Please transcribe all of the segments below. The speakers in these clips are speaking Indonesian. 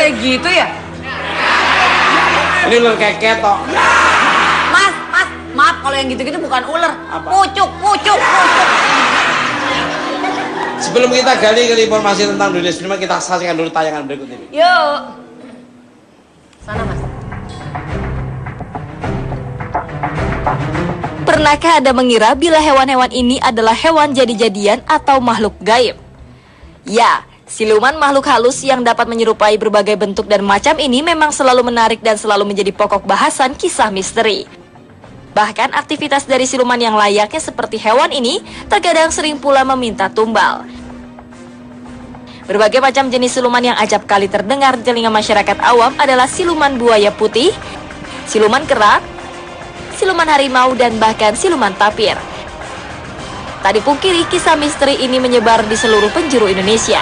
kayak gitu ya? Ini ular keket toh. Mas, maaf kalau yang gitu-gitu bukan ular. Apa? Pucuk. Sebelum kita gali ke informasi tentang dunia sinema, kita saksikan dulu tayangan berikut ini. Yuk. Sana, Mas. Pernahkah Anda mengira bila hewan-hewan ini adalah hewan jadi-jadian atau makhluk gaib? Ya, siluman makhluk halus yang dapat menyerupai berbagai bentuk dan macam ini memang selalu menarik dan selalu menjadi pokok bahasan kisah misteri. Bahkan aktivitas dari siluman yang layaknya seperti hewan ini terkadang sering pula meminta tumbal. Berbagai macam jenis siluman yang acap kali terdengar di telinga masyarakat awam adalah siluman buaya putih, siluman kera, siluman harimau, dan bahkan siluman tapir. Tak dipungkiri, kisah misteri ini menyebar di seluruh penjuru Indonesia.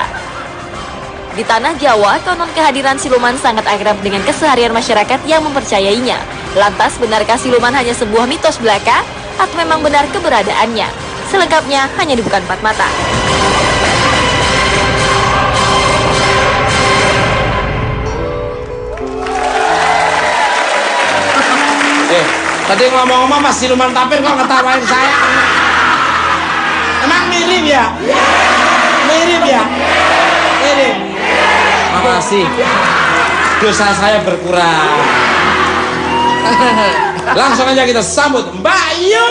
Di tanah Jawa, konon kehadiran siluman sangat akrab dengan keseharian masyarakat yang mempercayainya. Lantas, benarkah siluman hanya sebuah mitos belaka? Atau memang benar keberadaannya? Selengkapnya hanya di Bukan Empat Mata. Tadi ngomong-ngomong Mas siluman tapir kok ngetawain saya? Emang mirip ya? Mirip ya? Mirip. Makasih. Dosa saya berkurang. Langsung aja kita sambut Mbak Yu.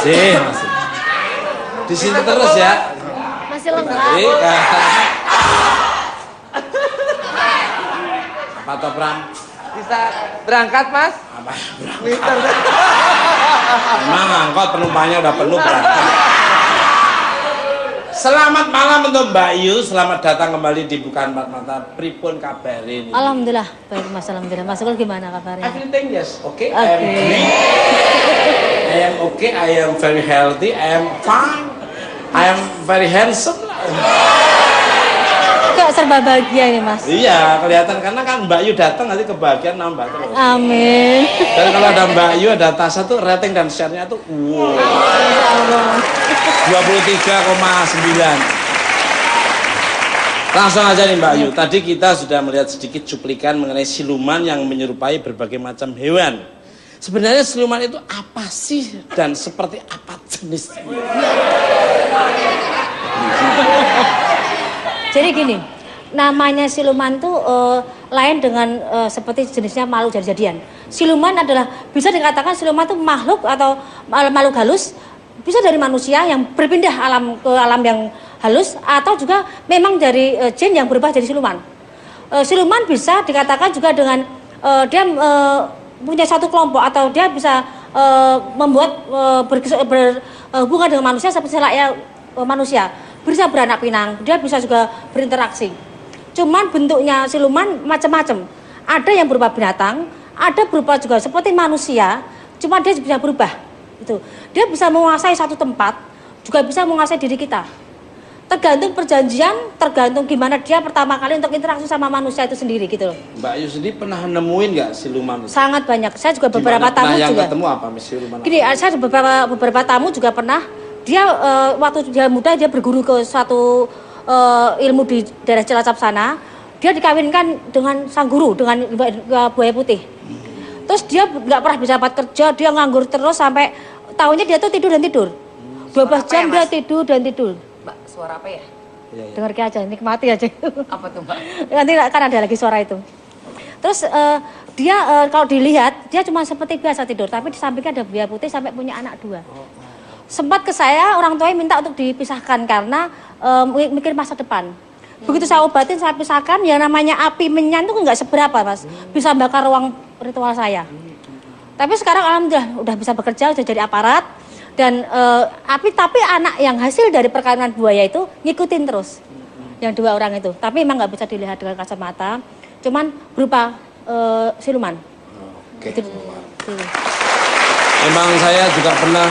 Masih. Di sini terus ya. Masih lengkap. Apa toh Pram? Bisa berangkat, Mas? Apa? Emang angkot penumpangnya udah penuh berangkat. Selamat malam untuk Mbak Yu. Selamat datang kembali di Bukan Empat Mata. Pripun kabar ini? Alhamdulillah, baik Mas, alhamdulillah. Mas Ul gimana kabarnya? Everything yes, okay. Okay. I am okay. I am very healthy. I am fine. I am very handsome. Kok serba bahagia ini Mas? Iya, kelihatan karena kan Mbak Yu datang nanti kebahagiaan nambah terus. Amin. Dan kalau ada Mbak Yu, ada Tasya tuh rating dan share-nya tuh wow. 23,9. Langsung aja nih Mbak Yu. Tadi kita sudah melihat sedikit cuplikan mengenai siluman yang menyerupai berbagai macam hewan. Sebenarnya siluman itu apa sih dan seperti apa jenisnya? Jadi gini, namanya siluman tuh lain dengan seperti jenisnya makhluk jadi-jadian. Siluman adalah bisa dikatakan siluman itu makhluk atau makhluk halus, bisa dari manusia yang berpindah ke alam yang halus, atau juga memang dari jin yang berubah jadi siluman. Siluman bisa dikatakan juga dengan dia punya satu kelompok, atau dia bisa membuat berhubungan dengan manusia seperti layaknya manusia. Bisa beranak pinang, dia bisa juga berinteraksi. Cuman bentuknya siluman macam-macam. Ada yang berupa binatang, ada berupa juga seperti manusia, cuma dia bisa berubah. Itu. Dia bisa menguasai satu tempat, juga bisa menguasai diri kita. Tergantung perjanjian, tergantung gimana dia pertama kali untuk interaksi sama manusia itu sendiri gitu loh. Mbak Yu sendiri pernah nemuin nggak siluman? Sangat banyak. Saya juga beberapa tamu yang juga. Ketemu apa siluman? Gini, saya beberapa tamu juga pernah. Dia waktu dia muda dia berguru ke suatu ilmu di daerah Cilacap sana. Dia dikawinkan dengan sang guru, dengan buaya putih. Terus dia nggak pernah bisa dapat kerja, dia nganggur terus sampai tahunnya dia tuh tidur dan tidur. 12 jam dia tidur dan tidur. Mbak, suara apa ya? Dengar aja, nikmati aja. Apa tuh Mbak? Nanti kan ada lagi suara itu. Terus dia kalau dilihat dia cuma seperti biasa tidur, tapi di sampingnya ada buaya putih sampai punya anak 2. Sempat ke saya orang tuanya minta untuk dipisahkan karena mikir masa depan. Begitu saya obatin, saya pisahkan, yang namanya api menyan itu nggak seberapa Mas, bisa bakar ruang ritual saya. Tapi sekarang alhamdulillah udah bisa bekerja, udah jadi aparat. Dan tapi anak yang hasil dari perkawinan buaya itu ngikutin terus. Yang 2 orang itu. Tapi memang nggak bisa dilihat dengan kacamata. Cuman berupa siluman. Oke. Itu. Memang saya juga pernah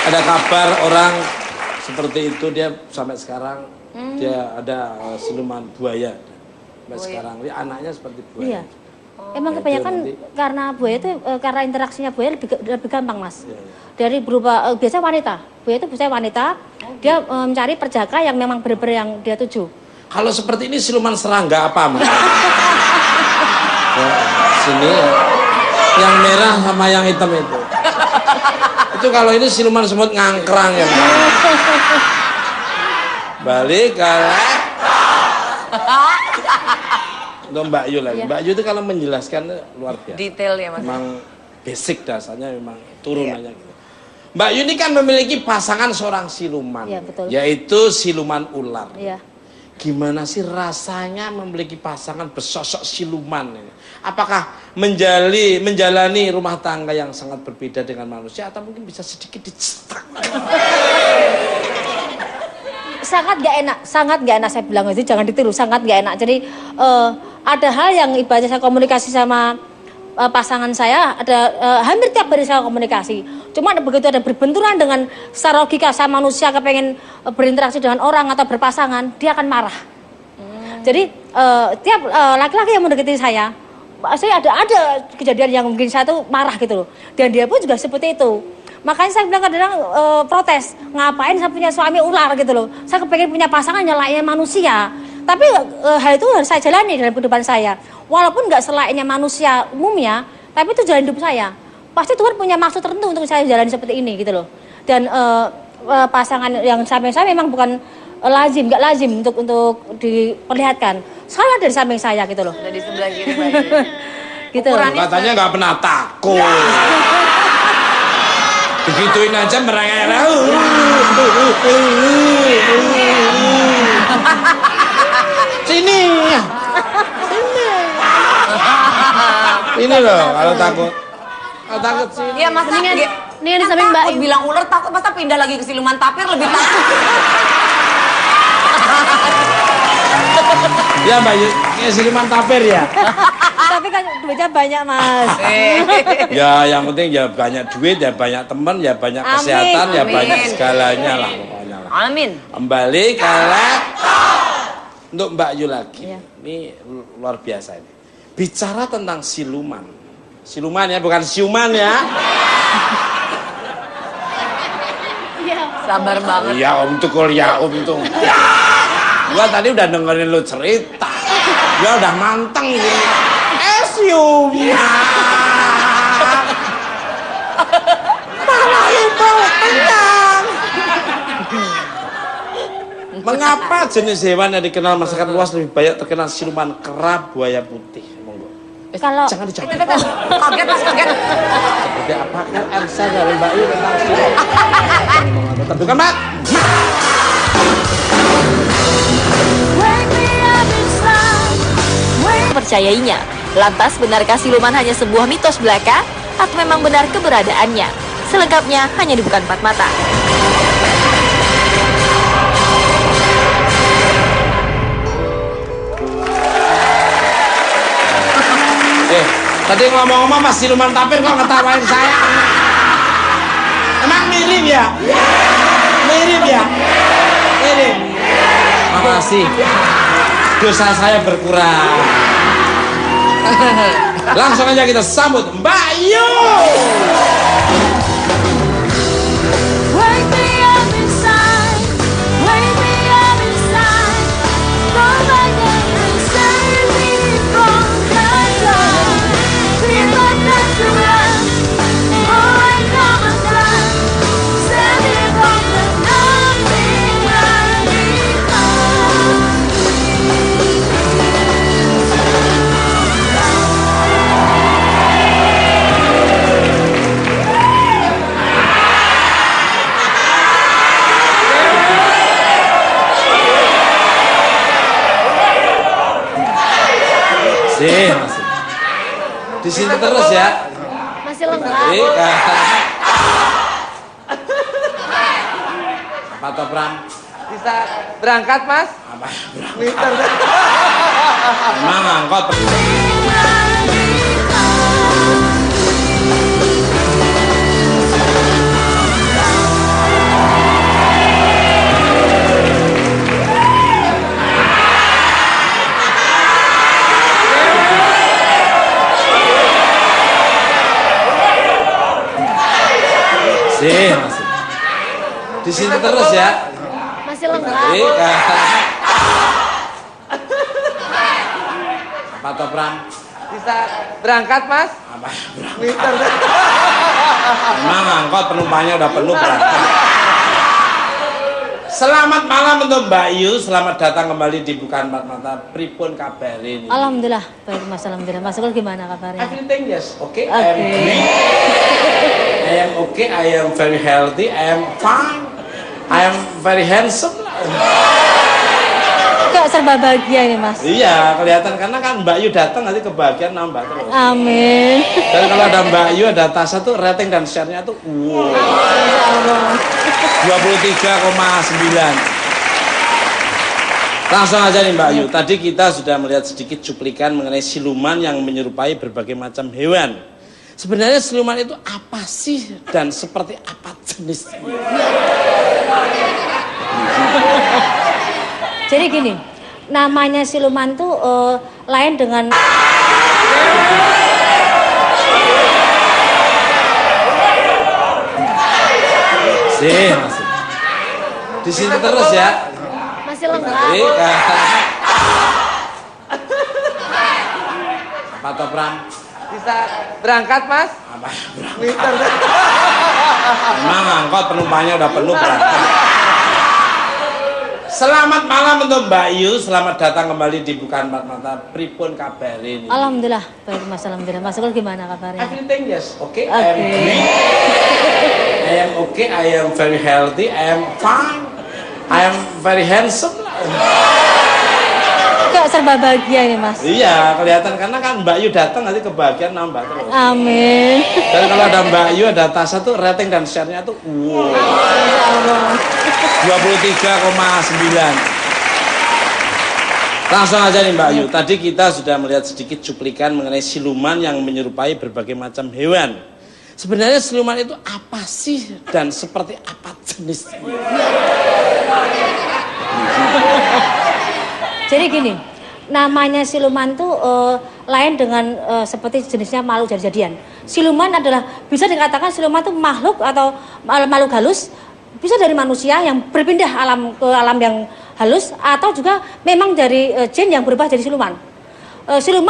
ada kabar orang seperti itu, dia sampai sekarang dia ada siluman buaya. Sampai sekarang dia anaknya seperti buaya. Iya. Emang kebanyakan karena buaya itu karena interaksinya buaya lebih gampang, Mas. Iya. Dari berupa biasanya wanita. Buaya itu biasanya wanita. Dia mencari perjaka yang memang benar-benar yang dia tuju. Kalau seperti ini siluman serangga apa, Mas? Sini ya. Yang merah sama yang hitam itu. Itu kalau ini siluman semut ngangkrang ya. Balik kalah. Untuk Mbak Yu lagi. Mbak Yu itu kalau menjelaskan luar biasa. Detail ya, Mas. Memang basic dasarnya memang turunannya gitu. Mbak Yu ini kan memiliki pasangan seorang siluman. Iya, betul. Yaitu siluman ular. Iya. Gimana sih rasanya memiliki pasangan bersosok siluman ini? Apakah menjalani rumah tangga yang sangat berbeda dengan manusia atau mungkin bisa sedikit dicetak? Sangat gak enak saya bilang itu, jangan ditiru, sangat gak enak. Jadi ada hal yang ibaratnya saya komunikasi sama pasangan saya, ada hampir tiap hari saya komunikasi. Cuma begitu ada berbenturan dengan secara logika saya manusia kepengen berinteraksi dengan orang atau berpasangan, dia akan marah. Jadi tiap laki-laki yang mendekati saya ada kejadian yang mungkin saya tuh marah gitu loh. Dan dia pun juga seperti itu. Makanya saya bilang kadang protes, ngapain saya punya suami ular gitu loh. Saya kepengen punya pasangan yang layaknya manusia. Tapi hal itu harus saya jalani dalam kehidupan saya. Walaupun nggak selayaknya manusia umumnya, tapi itu jalan hidup saya. Pasti Tuhan punya maksud tertentu untuk saya jalani seperti ini gitu loh. Dan pasangan yang samping saya memang bukan nggak lazim untuk diperlihatkan. Salah dari samping saya gitu loh. Ada di sebelah kiri, Mbak. Gitu. Katanya nggak pernah takut. Begituin aja merengek. Sini. Ini loh kalau takut. Kalau takut sini. Iya, Mas. Ini di samping Mbak Yu. Bilang ular takut, masa pindah lagi ke siluman tapir lebih takut. Ya Mbak Yu, kayak siluman tapir ya. Tapi kan duitnya banyak, Mas. Ya yang penting ya banyak duit, ya banyak teman, ya banyak kesehatan, ya amin. banyak segalanya lah pokoknya lah. Amin. Kembali kalau untuk Mbak Yu lagi, Iya. ini luar biasa ini. Bicara tentang siluman, siluman ya bukan siuman ya. Sabar banget. Iya om tuh kuliah om tuh. Gua tadi udah dengerin lu cerita, gua udah manteng gini. Siuman. Malah lu bawa kenyang. Mengapa jenis hewan yang dikenal masyarakat luas lebih banyak terkenal siluman kera, buaya putih? Monggo. Kalau Jangan dijawab. Kaget, Mas, kaget. Seperti apa kan Elsa dari Mbak Yu tentang siluman? Tapi kan Mbak. Percayainya. Lantas, benarkah siluman hanya sebuah mitos belaka? Atau memang benar keberadaannya? Selengkapnya hanya di Bukan Empat Mata. Tadi ngomong-ngomong mas siluman tapir kok ngetawain saya? Emang mirip ya? Mirip ya? Mirip. Makasih. Dosa saya berkurang. Langsung aja kita sambut Mbak Yu. Masih. Di sini terus ya. Masih lengkap. Berikan. Apa toh Pram? Bisa berangkat, Mas? Apa? Minta. Emang angkot. Masih. Di sini terus ya. Masih lengkap. Berikan. Apa toh Pram? Bisa berangkat, Mas? Apa? Minta. Emang angkot penumpangnya udah penuh Pram. Selamat malam untuk Mbak Yu, selamat datang kembali di Bukan Empat Mata. Pripun kabar ini? Alhamdulillah, baik Mas, alhamdulillah. Mas Ul gimana kabarnya? Everything yes, okay. I am Okay. great. I am okay. I am very healthy. I am fine. I am very handsome. Kok serba bahagia ini Mas? Iya, kelihatan karena kan Mbak Yu datang nanti kebahagiaan nambah terus. Amin. Dan kalau ada Mbak Yu, ada Tasya tuh rating dan share-nya tuh wow, 23,9. Langsung aja nih Mbak Yu. Tadi kita sudah melihat sedikit cuplikan mengenai siluman yang menyerupai berbagai macam hewan. Sebenarnya siluman itu apa sih dan seperti apa jenisnya? Jadi gini, namanya siluman tuh lain dengan Masih. Di sini terus ya. masih lengkap. Berikan. Apa toh Pram? Bisa berangkat, Mas? Apa? Minta. Emang angkot penumpangnya udah penuh Pram. Selamat malam untuk Mbak Yu, selamat datang kembali di Bukan Empat Mata. Pripun kabar ini? Alhamdulillah, baik Mas, alhamdulillah. Mas Ul gimana kabarnya? Everything yes, okay. I am Okay. great. I am okay. I am very healthy. I am fine. I am very handsome. Kok serba bahagia ini Mas? Iya, kelihatan karena kan Mbak Yu datang nanti kebahagiaan nambah terus. Amin. Dan kalau ada Mbak Yu, ada Tasya tuh rating dan share-nya tuh wow, 23,9. Langsung aja nih Mbak Yu. Tadi kita sudah melihat sedikit cuplikan mengenai siluman yang menyerupai berbagai macam hewan. Sebenarnya siluman itu apa sih dan seperti apa jenisnya? Jadi gini, namanya siluman tuh lain dengan seperti jenisnya makhluk jadi-jadian. Siluman adalah bisa dikatakan siluman itu makhluk atau makhluk halus, bisa dari manusia yang berpindah ke alam yang halus atau juga memang dari jin yang berubah jadi siluman. Siluman